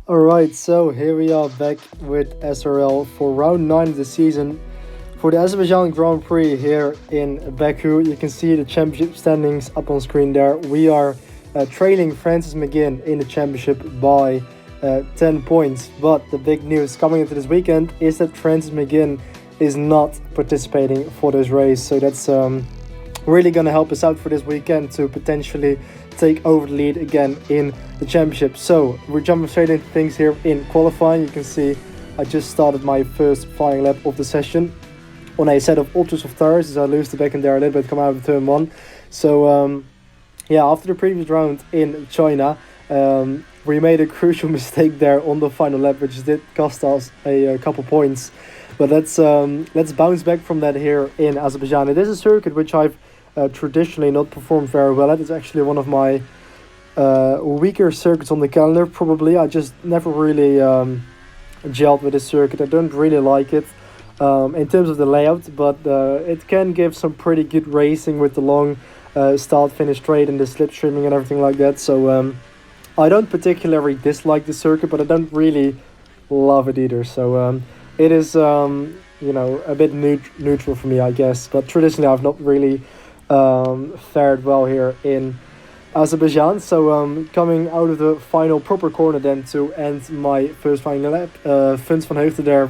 Alright, so here we are back with SRL for round 9 of the season for the Azerbaijan Grand Prix here in Baku. You can see the championship standings up on screen there. We are trailing Francis McGinn in the championship by 10 points. But the big news coming into this weekend is that Francis McGinn is not participating for this race. So that's really going to help us out for this weekend to potentially take over the lead again in the championship. So we're jumping straight into things here in qualifying. You can see I just started my first flying lap of the session on a set of ultra soft tires, as I lose the back end there a little bit, come out of turn 1. So after the previous round in China, we made a crucial mistake there on the final lap, which did cost us a couple points. But let's bounce back from that here in Azerbaijan. It is a circuit which I've traditionally not performed very well at. It's actually one of my weaker circuits on the calendar, probably. I just never really gelled with this circuit. I don't really like it in terms of the layout, but it can give some pretty good racing with the long start-finish straight and the slipstreaming and everything like that. So I don't particularly dislike the circuit, but I don't really love it either. So it is a bit neutral for me, I guess. But traditionally I've not really fared well here in Azerbaijan. So coming out of the final proper corner then to end my first final lap, Funs van Heugden there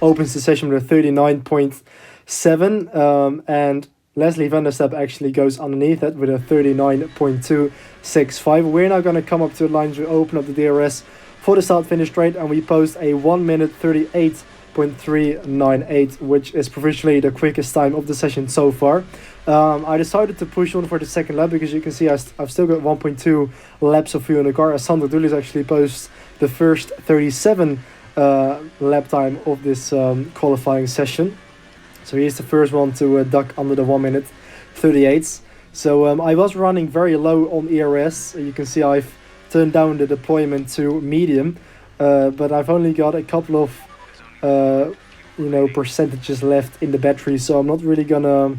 opens the session with a 39.7 and Leslie van der Step actually goes underneath that with a 39.265. We're now going to come up to the lines to open up the DRS for the start finish straight, and we post a 1 minute 38.398, which is provisionally the quickest time of the session so far. I decided to push on for the second lap because you can see I've still got 1.2 laps of fuel in the car, as Sander Dulles actually posts the first 37 lap time of this qualifying session. So he's the first one to duck under the 1 minute 38s. So I was running very low on ERS. You can see I've turned down the deployment to medium, but I've only got a couple of percentages left in the battery, so I'm not really gonna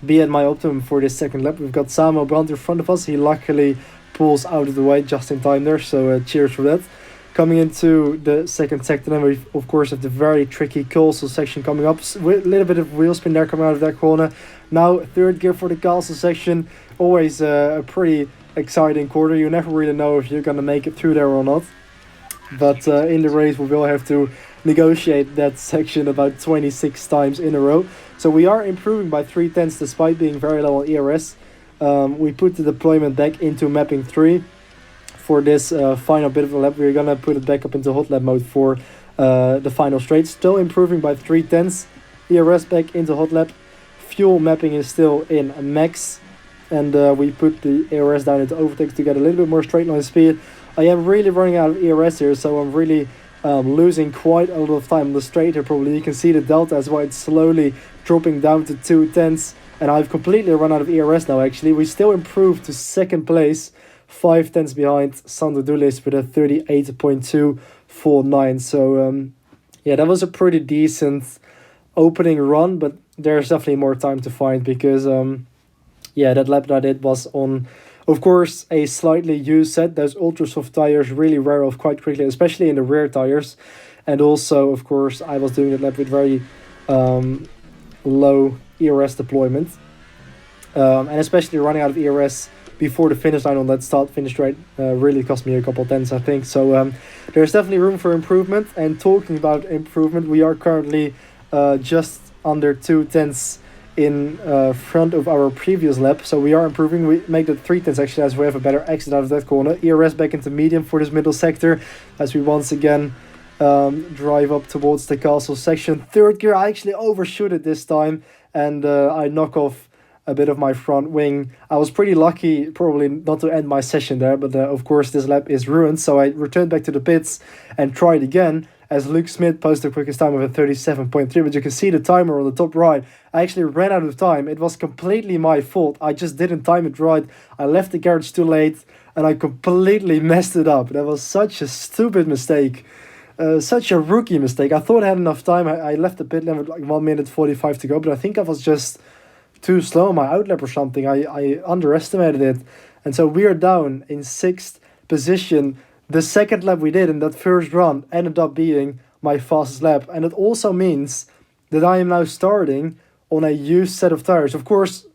be at my optimum for this second lap. We've got Samuel Brandt in front of us. He luckily pulls out of the way just in time there, so cheers for that. Coming into the second sector, then we of course have the very tricky Castle section coming up with a little bit of wheel spin there coming out of that corner. Now third gear for the Castle section, always a pretty exciting corner. You never really know if you're gonna make it through there or not, but in the race we will have to negotiate that section about 26 times in a row. So we are improving by 3/10 despite being very low on ERS. We put the deployment back into mapping 3 for this final bit of a lap. We're gonna put it back up into hot lap mode for the final straight. Still improving by 3/10. ERS back into hot lap. Fuel mapping is still in max, and we put the ERS down into overtake to get a little bit more straight line speed. I am really running out of ERS here, so I'm really losing quite a lot of time on the straight here. Probably you can see the delta as well. It's slowly dropping down to 2/10, and I've completely run out of ERS now. Actually, we still improved to second place, 5/10 behind Sander Dulles with a 38.249. So that was a pretty decent opening run, but there's definitely more time to find because that lap that I did was on, of course, a slightly used set. Those ultra soft tires really wear off quite quickly, especially in the rear tires. And also, of course, I was doing that lap with very low ERS deployment. And especially running out of ERS before the finish line on that start finish straight really cost me a couple of tenths, I think. So there's definitely room for improvement. And talking about improvement, we are currently just under 2/10 in front of our previous lap, so we are improving. We make it 3/10 actually, as we have a better exit out of that corner. ERS back into medium for this middle sector as we once again drive up towards the Castle section. Third gear, I actually overshoot it this time, and I knock off a bit of my front wing. I was pretty lucky probably not to end my session there, but of course this lap is ruined, so I returned back to the pits and tried again, as Luke Smith posted the quickest time of a 37.3, but you can see the timer on the top right. I actually ran out of time. It was completely my fault. I just didn't time it right. I left the garage too late, and I completely messed it up. That was such a stupid mistake. Such a rookie mistake. I thought I had enough time. I left the pit lane with like 1 minute 45 to go, but I think I was just too slow on my outlap or something. I underestimated it. And so we are down in 6th position the second lap we did in that first run ended up being my fastest lap. And it also means that I am now starting on a used set of tires. Of course,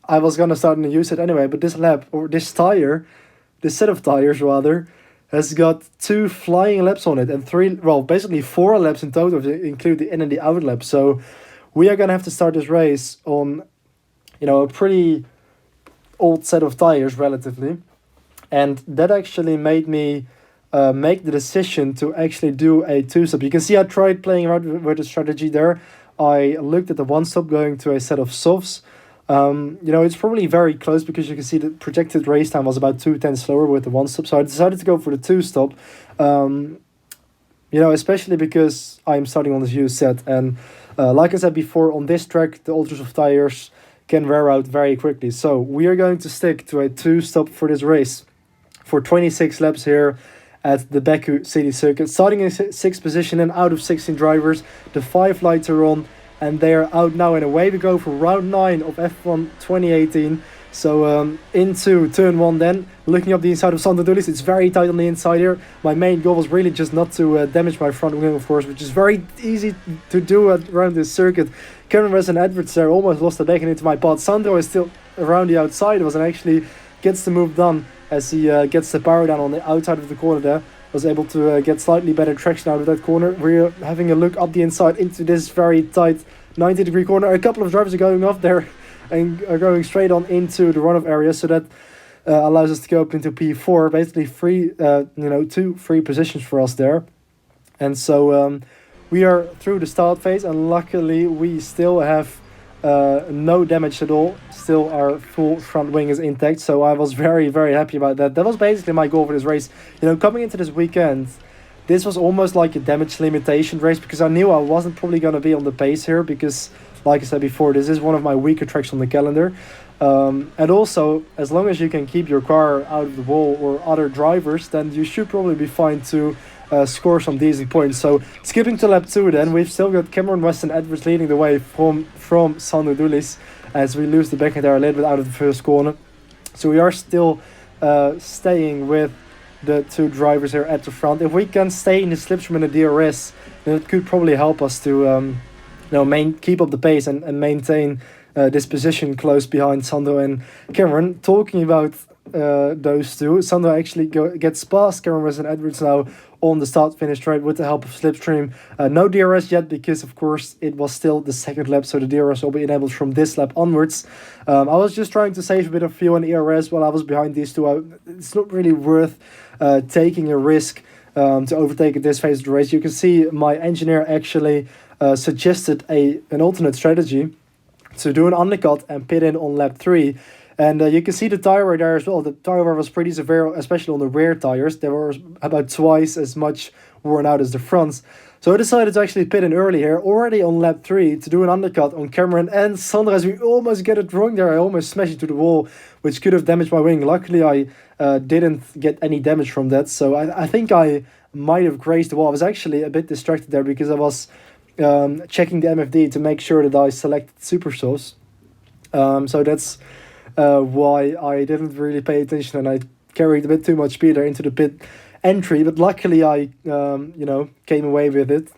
I was going to start on a used set anyway, but this lap, or this set of tires rather, has got 2 flying laps on it and 4 laps in total, if you include the in and the out lap. So we are going to have to start this race on, a pretty old set of tires relatively. And that actually made me make the decision to actually do a 2-stop. You can see I tried playing around with the strategy there. I looked at the 1-stop going to a set of softs. It's probably very close because you can see the projected race time was about 2/10 slower with the 1-stop. So I decided to go for the 2-stop, especially because I'm starting on this used set. And like I said before, on this track, the ultra soft tires can wear out very quickly. So we are going to stick to a 2-stop for this race for 26 laps here at the Baku City Circuit. Starting in 6th position and out of 16 drivers, the 5 lights are on. And they are out now, and away we go for round 9 of F1 2018. So into turn 1 then, looking up the inside of Sandro Dullis. It's very tight on the inside here. My main goal was really just not to damage my front wing, of course, which is very easy to do around this circuit. Cameron Weston Edwards there almost lost the back end into my pod. Sandro is still around the outside of us and actually gets the move done as he gets the power down on the outside of the corner there. Was able to get slightly better traction out of that corner. We're having a look up the inside into this very tight 90-degree corner. A couple of drivers are going off there and are going straight on into the runoff area, so that allows us to go up into P4. Basically, 2 free positions for us there. And so we are through the start phase, and luckily we still have no damage at all. Still our full front wing is intact, so I was very, very happy about that. That was basically my goal for this race. Coming into this weekend, this was almost like a damage limitation race, because I knew I wasn't probably going to be on the pace here, because like I said before, this is one of my weaker tracks on the calendar. And also, as long as you can keep your car out of the wall or other drivers, then you should probably be fine to score some decent points. So skipping to lap 2 then, we've still got Cameron Weston Edwards leading the way from Sandro Dullis, as we lose the back end there a little bit out of the first corner. So we are still staying with the 2 drivers here at the front. If we can stay in the slipstream and the DRS, then it could probably help us to keep up the pace and maintain this position close behind Sandro and Cameron. Talking about those two, Sandro actually gets past Cameron Weston Edwards now on the start-finish straight with the help of slipstream. No DRS yet, because of course it was still the second lap, so the DRS will be enabled from this lap onwards. I was just trying to save a bit of fuel and ERS while I was behind these two. It's not really worth taking a risk to overtake at this phase of the race. You can see my engineer actually suggested an alternate strategy to do an undercut and pit in on lap 3. And you can see the tire wear there as well. The tire wear was pretty severe, especially on the rear tires. They were about twice as much worn out as the fronts. So I decided to actually pit in early here, already on lap 3, to do an undercut on Cameron and Sandro, as we almost get it wrong there. I almost smashed into the wall, which could have damaged my wing. Luckily, I didn't get any damage from that. So I think I might have grazed the wall. I was actually a bit distracted there because I was checking the MFD to make sure that I selected super sauce. So that's why I didn't really pay attention, and I carried a bit too much speed there into the pit entry, but luckily I came away with it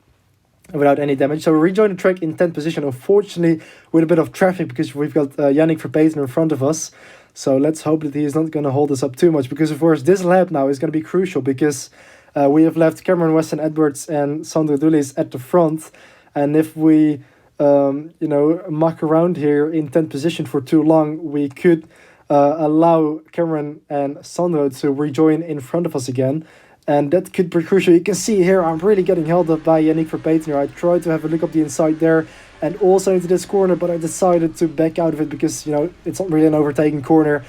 without any damage. So we rejoined the track in 10th position, unfortunately with a bit of traffic, because we've got Yannick Verpeten in front of us. So let's hope that he is not going to hold us up too much, because of course this lap now is going to be crucial, because we have left Cameron Weston Edwards and Sandro Dullis at the front, and if we muck around here in 10th position for too long, we could allow Cameron and Sandro to rejoin in front of us again, and that could be crucial. You can see here I'm really getting held up by Yannick Verpeten here. I tried to have a look up the inside there and also into this corner, but I decided to back out of it because it's not really an overtaking corner.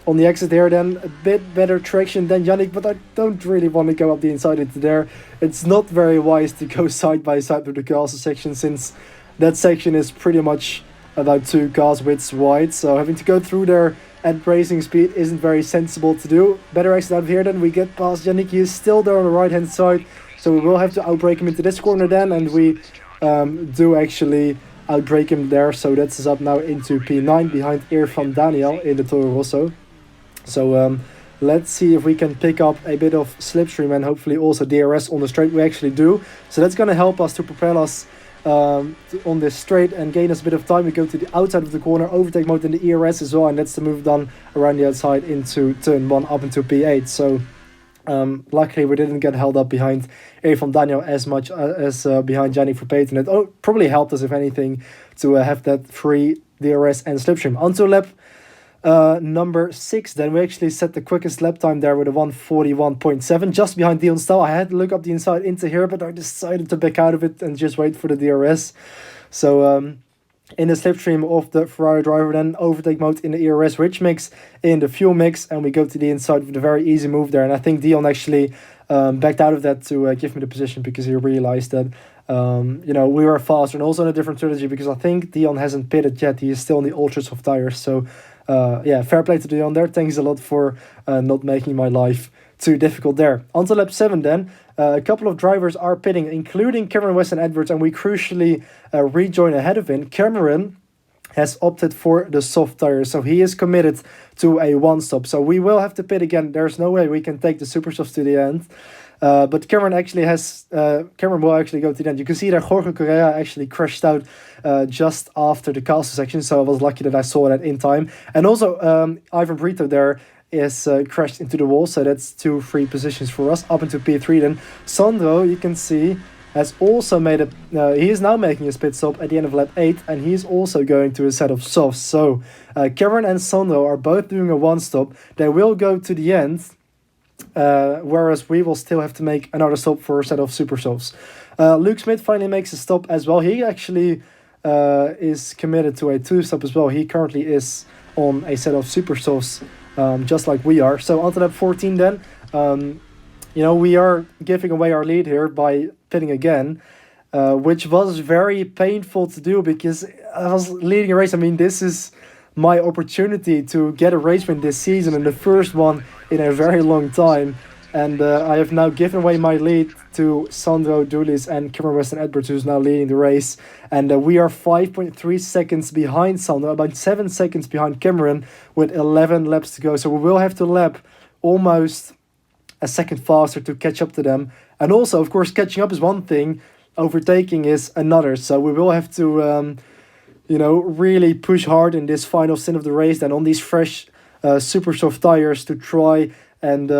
On the exit here then, a bit better traction than Yannick, but I don't really want to go up the inside into there. It's not very wise to go side by side through the castle section, since that section is pretty much about 2 cars widths wide, so having to go through there at racing speed isn't very sensible to do. Better exit out of here then. We get past Yannick. He is still there on the right hand side, so we will have to outbrake him into this corner then, and we do actually outbrake him there, so that's us up now into P9 behind Irfan Daniel in the Toro Rosso. So Let's see if we can pick up a bit of slipstream and hopefully also DRS on the straight. We actually do. So that's going to help us to propel us on this straight and gain us a bit of time. We go to the outside of the corner, overtake mode in the ERS as well, and that's the move done around the outside into turn 1 up into P8. So luckily we didn't get held up behind Evan Daniel as much as behind Gianni for Peyton. It probably helped us, if anything, to have that free DRS and slipstream. Onto lap number 6, then we actually set the quickest lap time there with a 1:41.7, just behind Dion Stahl. I had to look up the inside into here, but I decided to back out of it and just wait for the DRS. So in the slipstream of the Ferrari driver, then overtake mode in the ERS, rich mix in the fuel mix, and we go to the inside with a very easy move there. And I think Dion actually backed out of that to give me the position, because he realized that we were faster, and also in a different strategy, because I think Dion hasn't pitted yet. He is still on the ultra soft tires. So fair play to Dion there. Thanks a lot for not making my life too difficult there. On to lap 7 then. A couple of drivers are pitting, including Cameron Weston Edwards, and we crucially rejoin ahead of him. Cameron has opted for the soft tires, so he is committed to a one-stop. So we will have to pit again. There's no way we can take the super softs to the end. But Cameron will actually go to the end. You can see that Jorge Correa actually crashed out just after the castle section, so I was lucky that I saw that in time. And also Ivan Brito there is crashed into the wall, so that's 2 free positions for us up into P3. Then Sandro, you can see, has also made he is now making his pit stop at the end of lap 8, and he's also going to a set of softs. So Cameron and Sandro are both doing a one-stop. They will go to the end, whereas we will still have to make another stop for a set of super softs. Luke Smith finally makes a stop as well. He actually is committed to a 2-stop as well. He currently is on a set of super softs, just like we are. So on to lap 14 then. We are giving away our lead here by pitting again, which was very painful to do, because I was leading a race. I mean, this is my opportunity to get a race win this season, and the first one in a very long time. And I have now given away my lead to Sandro Dulis and Cameron Weston Edwards, who's now leading the race. And we are 5.3 seconds behind Sandro, about 7 seconds behind Cameron, with 11 laps to go. So we will have to lap almost a second faster to catch up to them. And also, of course, catching up is one thing, overtaking is another. So we will have to really push hard in this final stint of the race, then on these fresh super soft tires, to try and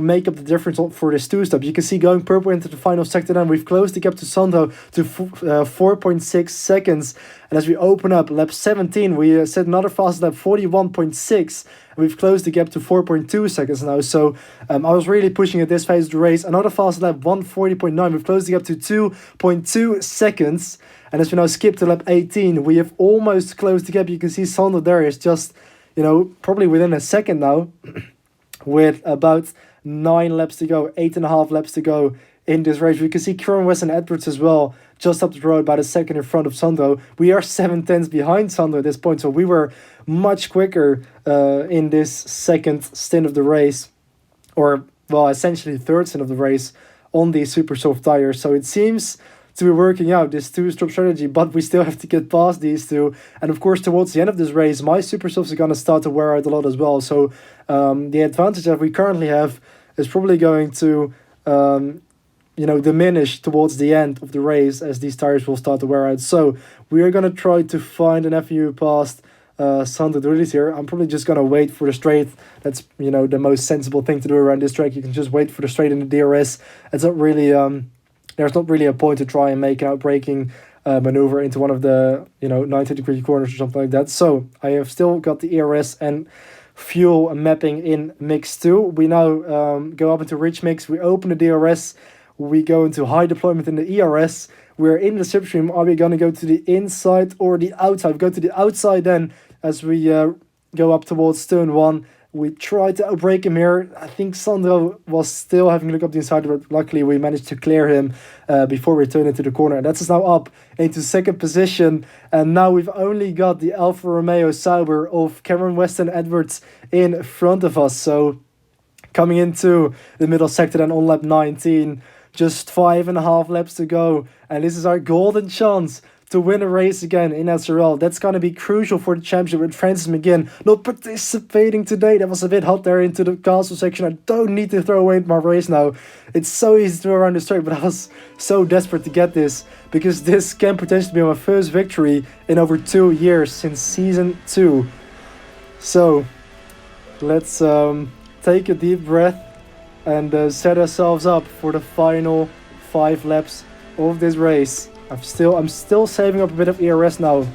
make up the difference for this 2-stop. You can see going purple into the final sector, then we've closed the gap to Sandro to 4.6 seconds. And as we open up lap 17, we set another fast lap, 41.6, and we've closed the gap to 4.2 seconds now. So I was really pushing at this phase of the race. Another fast lap, 140.9, we've closed the gap to 2.2 seconds. And as we now skip to lap 18, we have almost closed the gap. You can see Sandro there is just, probably within a second now, with about 9 laps to go, 8.5 laps to go in this race. We can see Cameron Weston Edwards as well, just up the road, about a second in front of Sandro. We are 7/10 behind Sandro at this point, so we were much quicker in this second stint of the race, or, well, essentially third stint of the race on these super soft tires. So it seems to be working out, this 2-stop strategy, but we still have to get past these two. And of course, towards the end of this race, my super softs are going to start to wear out a lot as well. So the advantage that we currently have is probably going to diminish towards the end of the race, as these tires will start to wear out. So we are going to try to find an FU past Sandro Dulis here. I'm probably just going to wait for the straight. That's the most sensible thing to do around this track. You can just wait for the straight in the DRS. It's not really there's not really a point to try and make an outbraking maneuver into one of the 90-degree corners or something like that. So I have still got the ERS and fuel mapping in mix 2. We now go up into rich mix. We open the DRS. We go into high deployment in the ERS. We're in the slipstream. Are we going to go to the inside or the outside? We go to the outside then, as we go up towards turn 1. We tried to outbrake him here. I think Sandro was still having a look up the inside, but luckily we managed to clear him before we turned into the corner. And that's us now up into second position. And now we've only got the Alfa Romeo Sauber of Cameron Weston Edwards in front of us. So coming into the middle sector then on lap 19, just 5.5 laps to go. And this is our golden chance to win a race again in SRL. That's going to be crucial for the championship with Francis McGinn not participating today. That was a bit hot there into the castle section. I don't need to throw away my race now. It's so easy to go around the straight, but I was so desperate to get this because this can potentially be my first victory in over 2 years since Season 2. So let's take a deep breath and set ourselves up for the final 5 laps of this race. I'm still saving up a bit of ERS now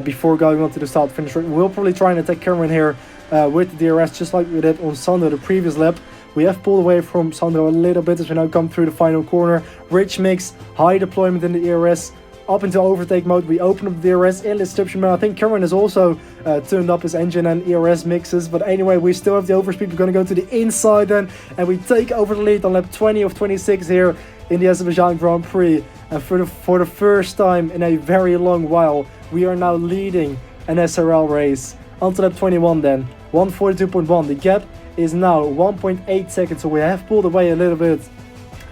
before going on to the start finish. We'll probably try and attack Cameron here with the DRS just like we did on Sandro the previous lap. We have pulled away from Sandro a little bit as we now come through the final corner. Rich mix, high deployment in the ERS. Up into overtake mode, we open up the DRS in description mode. I think Cameron has also turned up his engine and ERS mixes. But anyway, we still have the overspeed. We're going to go to the inside then. And we take over the lead on lap 20 of 26 here in the Azerbaijan Grand Prix. And for the first time in a very long while, we are now leading an SRL race. Until lap 21 then, 142.1. The gap is now 1.8 seconds, so we have pulled away a little bit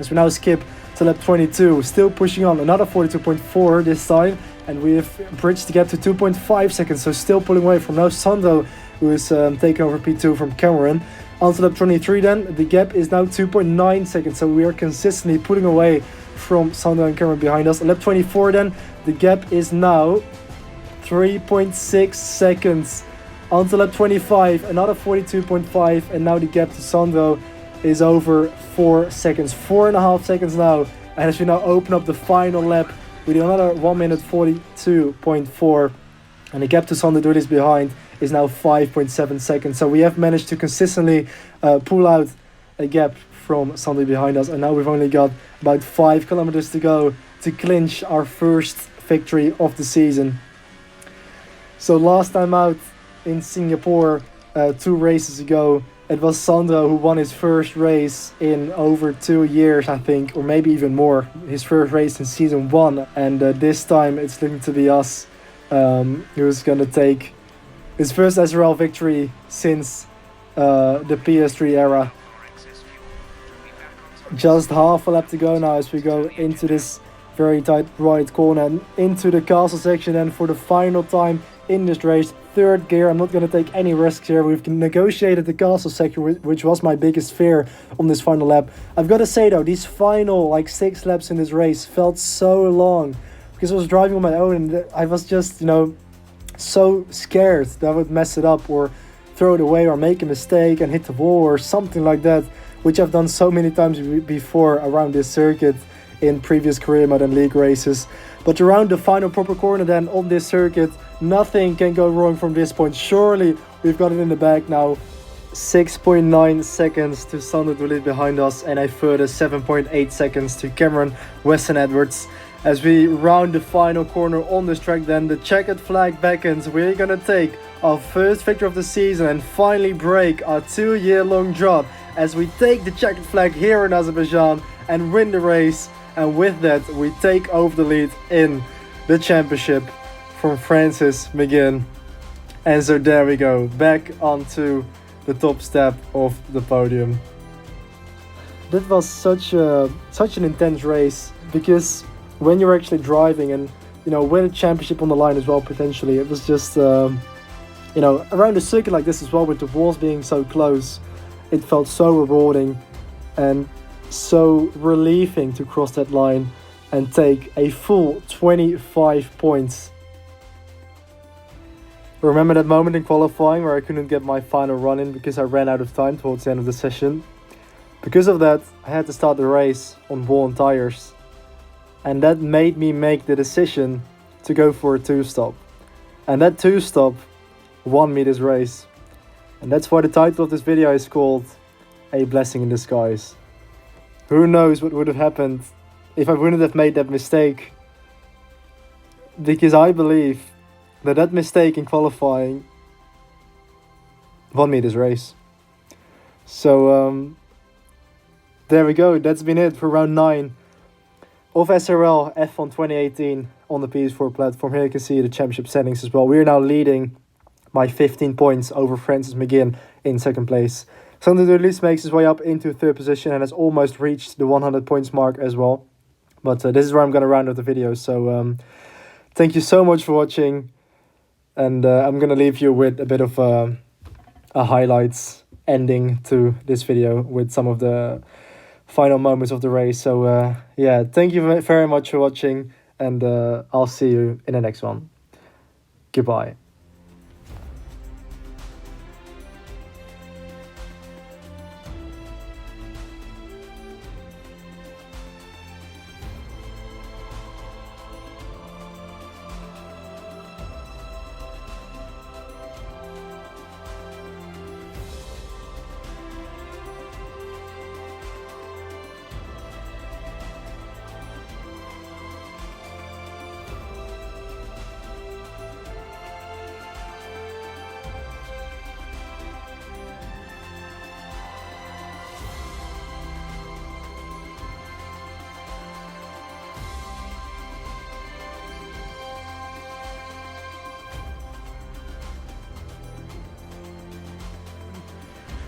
as we now skip to lap 22. Still pushing on, another 42.4 this time, and we have bridged the gap to 2.5 seconds, so still pulling away from now Sandro, who is taking over P2 from Cameron. Until lap 23 then, the gap is now 2.9 seconds, so we are consistently pulling away from Sandro and Cameron behind us. Lap 24 then, the gap is now 3.6 seconds. Until lap 25, another 42.5, and now the gap to Sandro is over 4 seconds, 4.5 seconds now. And as we now open up the final lap, we do another 1 minute 42.4, and the gap to Sandro who is behind is now 5.7 seconds. So we have managed to consistently pull out a gap from Sandro behind us, and now we've only got about 5 kilometers to go to clinch our first victory of the season. So last time out in Singapore 2 races ago, it was Sandro who won his first race in over 2 years, I think, or maybe even more. His first race in Season 1, and this time it's looking to be us who's going to take his first SRL victory since the PS3 era. Just half a lap to go now as we go into this very tight right corner and into the castle section, and for the final time in this race, 3rd gear. I'm not going to take any risks here. We've negotiated the castle section, which was my biggest fear on this final lap. I've got to say though, these final 6 laps in this race felt so long because I was driving on my own and I was just, so scared that I would mess it up or throw it away or make a mistake and hit the wall or something like that, which I've done so many times before around this circuit in previous career mode and league races. But around the final proper corner then on this circuit, nothing can go wrong from this point. Surely we've got it in the bag now. 6.9 seconds to Sandro to lead behind us, and a further 7.8 seconds to Cameron Weston Edwards. As we round the final corner on this track then, the checkered flag beckons. We're gonna take our first victory of the season and finally break our 2-year-long drought as we take the checkered flag here in Azerbaijan and win the race. And with that, we take over the lead in the championship from Francis McGinn. And so there we go, back onto the top step of the podium. That was such an intense race, because when you're actually driving and with a championship on the line as well potentially, it was just around a circuit like this as well, with the walls being so close, it felt so rewarding and so relieving to cross that line and take a full 25 points. Remember that moment in qualifying where I couldn't get my final run in because I ran out of time towards the end of the session? Because of that, I had to start the race on worn tires, and that made me make the decision to go for a 2-stop, and that 2-stop won me this race. And that's why the title of this video is called A Blessing in Disguise. Who knows what would have happened if I wouldn't have made that mistake, because I believe that mistake in qualifying won me this race. So there we go, that's been it for round 9 of SRL F1 2018 on the PS4 platform. Here you can see the championship settings as well. We are now leading by 15 points over Francis McGinn in 2nd place. Sandro Dulis makes his way up into 3rd position and has almost reached the 100 points mark as well. But this is where I'm going to round up the video. So thank you so much for watching, and I'm gonna leave you with a bit of a highlights ending to this video with some of the final moments of the race. So yeah, thank you very much for watching, and I'll see you in the next one. Goodbye.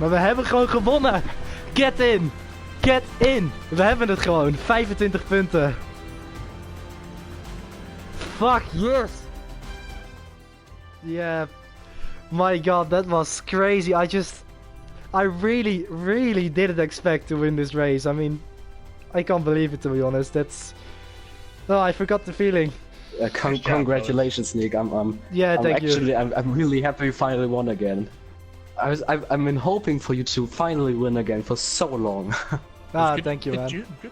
Maar we hebben gewoon gewonnen. Get in. Get in. We hebben het gewoon. 25 punten. Fuck yes. Yeah. My god, that was crazy. I really didn't expect to win this race. I mean, I can't believe it, to be honest. Oh, I forgot the feeling. Congratulations, Nick. Yeah, thank you. I'm really happy you finally won again. I've been hoping for you to finally win again for so long. Thank you, man. Good.